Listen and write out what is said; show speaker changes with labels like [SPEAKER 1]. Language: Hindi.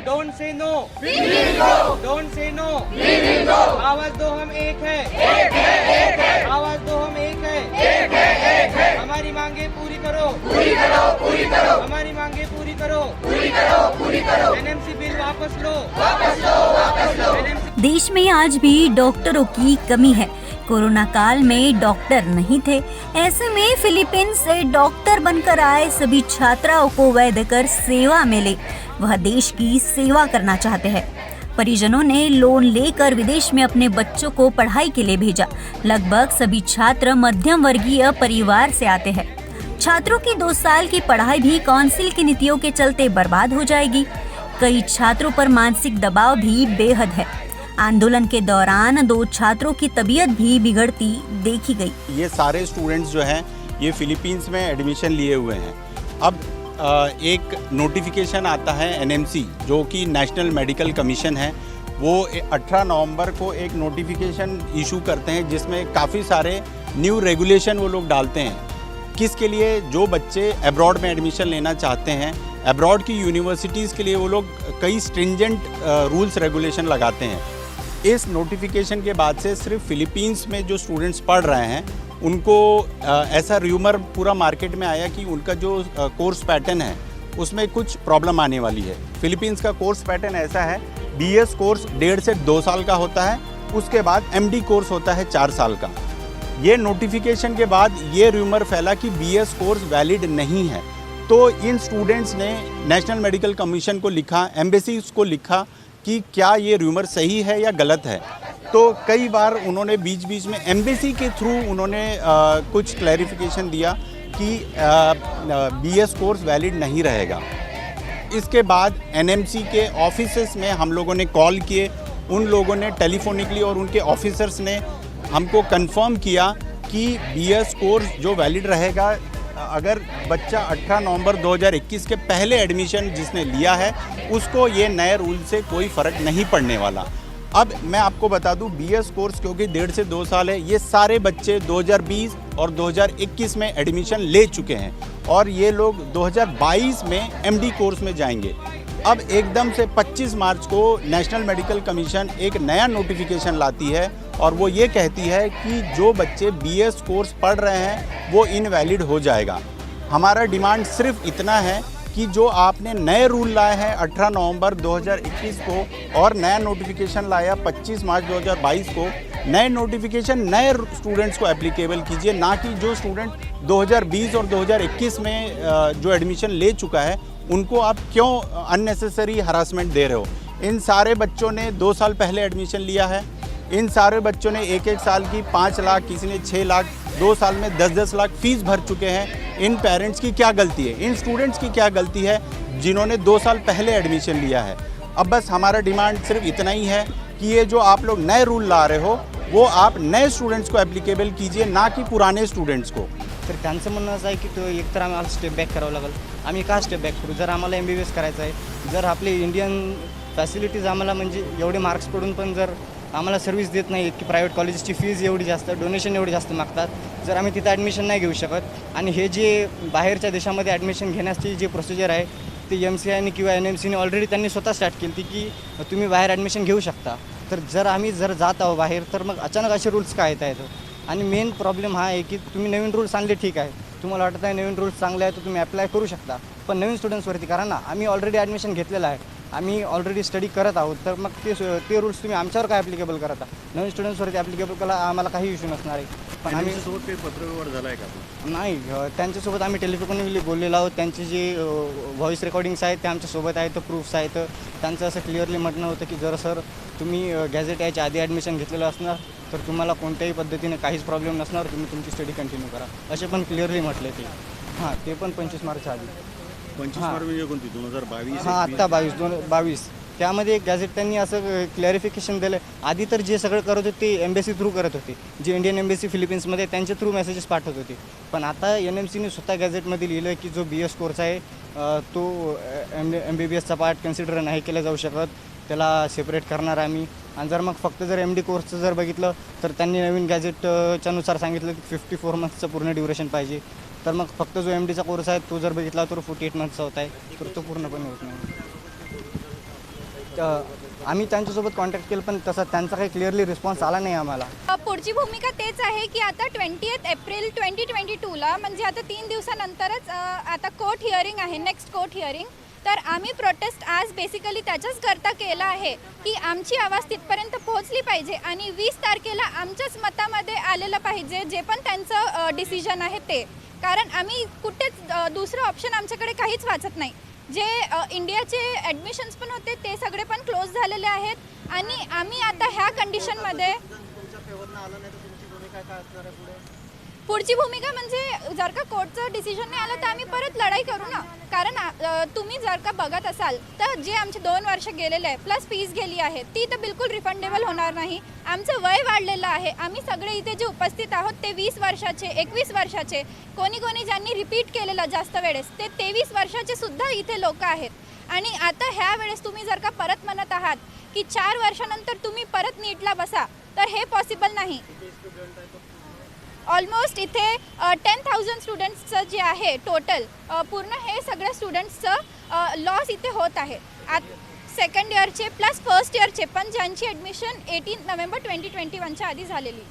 [SPEAKER 1] Don't say no, don't say no, आवाज दो हम एक है, आवाज दो हम एक है, हमारी मांगे पूरी करो, हमारी मांगे पूरी करो, एनएमसी बिल वापस लो,
[SPEAKER 2] देश में आज भी डॉक्टरों की कमी है। कोरोना काल में डॉक्टर नहीं थे। ऐसे में फिलीपींस से डॉक्टर बनकर आए सभी छात्राओं को वैध कर सेवा मिले। वह देश की सेवा करना चाहते हैं। परिजनों ने लोन लेकर विदेश में अपने बच्चों को पढ़ाई के लिए भेजा। लगभग सभी छात्र मध्यम वर्गीय परिवार से आते हैं। छात्रों की 2 साल की पढ़ाई भी काउंसिल की नीतियों के चलते बर्बाद हो जाएगी। कई छात्रों पर मानसिक दबाव भी बेहद है। आंदोलन के दौरान 2 छात्रों की तबीयत भी बिगड़ती देखी गई।
[SPEAKER 3] ये सारे स्टूडेंट्स जो हैं ये फिलीपींस में एडमिशन लिए हुए हैं। अब एक नोटिफिकेशन आता है एनएमसी जो कि नेशनल मेडिकल कमीशन है, वो 18 नवंबर को एक नोटिफिकेशन इशू करते हैं जिसमें काफ़ी सारे न्यू रेगुलेशन वो लोग डालते हैं। किसके लिए? जो बच्चे अब्रॉड में एडमिशन लेना चाहते हैं, अब्रॉड की यूनिवर्सिटीज़ के लिए वो लोग कई स्ट्रिंजेंट रूल्स रेगुलेशन लगाते हैं। इस नोटिफिकेशन के बाद से सिर्फ फिलीपींस में जो स्टूडेंट्स पढ़ रहे हैं उनको ऐसा र्यूमर पूरा मार्केट में आया कि उनका जो कोर्स पैटर्न है उसमें कुछ प्रॉब्लम आने वाली है। फिलीपींस का कोर्स पैटर्न ऐसा है, बीएस कोर्स 1.5 से 2 साल का होता है, उसके बाद एमडी कोर्स होता है 4 साल का। ये नोटिफिकेशन के बाद ये र्यूमर फैला कि बीएस कोर्स वैलिड नहीं है, तो इन स्टूडेंट्स ने नेशनल मेडिकल कमीशन को लिखा, एम्बेसीज को लिखा कि क्या ये र्यूमर सही है या गलत है। तो कई बार उन्होंने बीच बीच में एम्बेसी के थ्रू उन्होंने कुछ क्लैरिफिकेशन दिया कि बीएस कोर्स वैलिड नहीं रहेगा। इसके बाद एनएमसी के ऑफिसर्स में हम लोगों ने कॉल किए, उन लोगों ने टेलीफोनिकली और उनके ऑफिसर्स ने हमको कंफर्म किया कि बीएस कोर्स जो वैलिड रहेगा अगर बच्चा 18 नवंबर 2021 के पहले एडमिशन जिसने लिया है उसको ये नए रूल से कोई फ़र्क नहीं पड़ने वाला। अब मैं आपको बता दूं, बीएस कोर्स क्योंकि 1.5 से 2 साल है, ये सारे बच्चे 2020 और 2021 में एडमिशन ले चुके हैं और ये लोग 2022 में एमडी कोर्स में जाएंगे। अब एकदम से 25 मार्च को नेशनल मेडिकल कमीशन एक नया नोटिफिकेशन लाती है और वो ये कहती है कि जो बच्चे बीएस कोर्स पढ़ रहे हैं वो इनवैलिड हो जाएगा। हमारा डिमांड सिर्फ इतना है कि जो आपने नए रूल लाए हैं 18 नवंबर 2021 को और नया नोटिफिकेशन लाया 25 मार्च 2022 को, नए नोटिफिकेशन नए स्टूडेंट्स को एप्लीकेबल कीजिए, ना कि जो स्टूडेंट 2020 और 2021 में जो एडमिशन ले चुका है उनको आप क्यों अननेसेसरी हरासमेंट दे रहे हो। इन सारे बच्चों ने 2 साल पहले एडमिशन लिया है। इन सारे बच्चों ने एक साल की 5 लाख, किसी ने 6 लाख, 2 साल में 10-10 लाख फीस भर चुके हैं। इन पेरेंट्स की क्या गलती है? इन स्टूडेंट्स की क्या गलती है जिन्होंने 2 साल पहले एडमिशन लिया है? अब बस हमारा डिमांड सिर्फ इतना ही है कि ये जो आप लोग नए रूल ला रहे हो वो आप नए स्टूडेंट्स को ॲप्लिकेबल कीजिए, ना कि पुराने स्टूडेंट्स को।
[SPEAKER 1] तर त्यांचं म्हणणं असं आहे की तो एकतर आम्हाला स्टेप बॅक करावं लागेल। आम्ही का स्टेप बॅक करू? जर आम्हाला MBBS करायचं आहे, जर आपले इंडियन फॅसिलिटीज आम्हाला म्हणजे एवढे मार्क्स पडून पण जर आम्हाला सर्व्हिस देत नाही की प्रायव्हेट कॉलेजची फीज एवढी जास्त, डोनेशन एवढी जास्त मागतात, जर आम्ही तिथं ॲडमिशन नाही घेऊ शकत आणि हे जे बाहेरच्या देशामध्ये ॲडमिशन घेण्याची जी प्रोसिजर आहे ती MCIने किंवा NMCने ऑलरेडी त्यांनी स्वतः स्टार्ट केली की तुम्ही बाहेर ॲडमिशन घेऊ शकता। तर जर आम्ही जात आहो बाहेर तर मग अचानक असे रूल्स का येत आहेत? आणि मेन प्रॉब्लेम हा आहे की तुम्ही नवीन रूल्स आणले, ठीक आहे, तुम्हाला वाटत आहे नवीन रूल्स चांगले आहे तर तुम्ही अप्लाय करू शकता, पण नवीन स्टुडंट्सवरती करा ना। आम्ही ऑलरेडी ॲडमिशन घेतलेलं आहे, आम्ही ऑलरेडी स्टडी करत आहोत, तर मग ते रूल्स तुम्ही आमच्यावर काय ॲप्लिकेबल करता? नवीन स्टुडंट्सवरती ॲप्लिकेबल करा, आम्हाला काही इश्यू नसणार आहे। पण आम्ही
[SPEAKER 4] सोबत काही पत्रव्यवहार झाला आहे का?
[SPEAKER 1] नाही, त्यांच्यासोबत आम्ही टेलिफोनवर बोललेलो आहोत। त्यांचे जे व्हॉईस रेकॉर्डिंग्स आहेत ते आमच्यासोबत आहेत, प्रूफ्स आहेत। त्यांचं असं क्लिअरली म्हणणं होतं की जर सर तुम्ही गॅझेट यायच्या आधी ॲडमिशन घेतलेलं असणार तर तुम्हाला कोणत्याही पद्धतीने काहीच प्रॉब्लेम नसणार, तुम्ही तुमची स्टडी कंटिन्यू करा, असे पण क्लिअरली म्हटले ते। हां, ते पण 25 मार्चच्या आधी।
[SPEAKER 4] 25 मार्च म्हणजे कोणती 2022?
[SPEAKER 1] हां, आत्ता 22 त्यामध्ये गॅझेट त्यांनी असं क्लॅरिफिकेशन दिलं। आधी तर जे सगळं करत होते ते एम्बेसी थ्रू करत होते, जे इंडियन एम्बेसी फिलिपिन्समध्ये त्यांच्या थ्रू मेसेजेस पाठवत होते, पण आता NMCने स्वतः गॅझेटमध्ये लिहिलं की जो BS कोर्स आहे तो MBBSचा पार्ट कन्सिडर नाही केला जाऊ शकत, त्याला सेपरेट करणार आम्ही। आणि जर मग फक्त जर MD कोर्सचं जर बघितलं तर त्यांनी नवीन गॅझेटच्या नुसार सांगितलं की 54 मंथचं पूर्ण ड्युरेशन पाहिजे, तर मग फक्त जो MDचा कोर्स आहे तो जर बघितला तर 48 मंथचा होत आहे, तर तो पूर्णपणे होत नाही। आम्ही त्यांच्यासोबत कॉन्टॅक्ट केलं पण तसा त्यांचा काही क्लिअरली रिस्पॉन्स आला नाही आम्हाला.
[SPEAKER 5] पुढची भूमिका तेच आहे की आता 20 एप्रिल 2022ला म्हणजे आता 3 दिवसानंतरच आता कोर्ट हिअरिंग आहे, नेक्स्ट कोर्ट हिअरिंग. तर आम्ही प्रोटेस्ट आज बेसिकली त्याच्याच करता केला आहे की आमची आवाज तिथपर्यंत पोहोचली पाहिजे आणि 20 तारखेला आमच्याच मतामध्ये आलेलं पाहिजे जे पण त्यांचं डिसिजन आहे ते. कारण आम्ही कुठेच दुसरं ऑप्शन आमच्याकडे काहीच वाचत नाही. जे इंडियाचे ॲडमिशन्स पण होते ते सगळे पण क्लोज झालेले आहेत आणि आम्ही आता ह्या कंडिशनमध्ये पुढची भूमिका म्हणजे जर का कोर्टचं डिसिजन नाही आलं तर आम्ही परत लढाई करू ना. कारण तुम्ही जर का बघत असाल तर जे आमचे 2 वर्ष गेलेले आहे प्लस फीस गेली आहे ती तर बिलकुल रिफंडेबल होणार नाही. आमचं वय वाढलेलं आहे. आम्ही सगळे इथे जे उपस्थित आहोत ते 20 वर्षाचे 21 वर्षाचे कोणी ज्यांनी रिपीट केलेलं जास्त वेळेस ते 23 वर्षाचे सुद्धा इथे लोक आहेत. आणि आता ह्या वेळेस तुम्ही जर का परत म्हणत आहात की 4 वर्षानंतर तुम्ही परत नीटला बसा तर हे पॉसिबल नाही. ऑलमोस्ट इथे 10,000 स्टुडंट्सचं जे आहे टोटल पूर्ण हे सगळ्या स्टुडंट्सचं लॉस इथे होत आहे. सेकंड इयरचे प्लस फर्स्ट इयरचे पण ज्यांची ॲडमिशन 18 नोव्हेंबर 2021च्या आधी झालेली.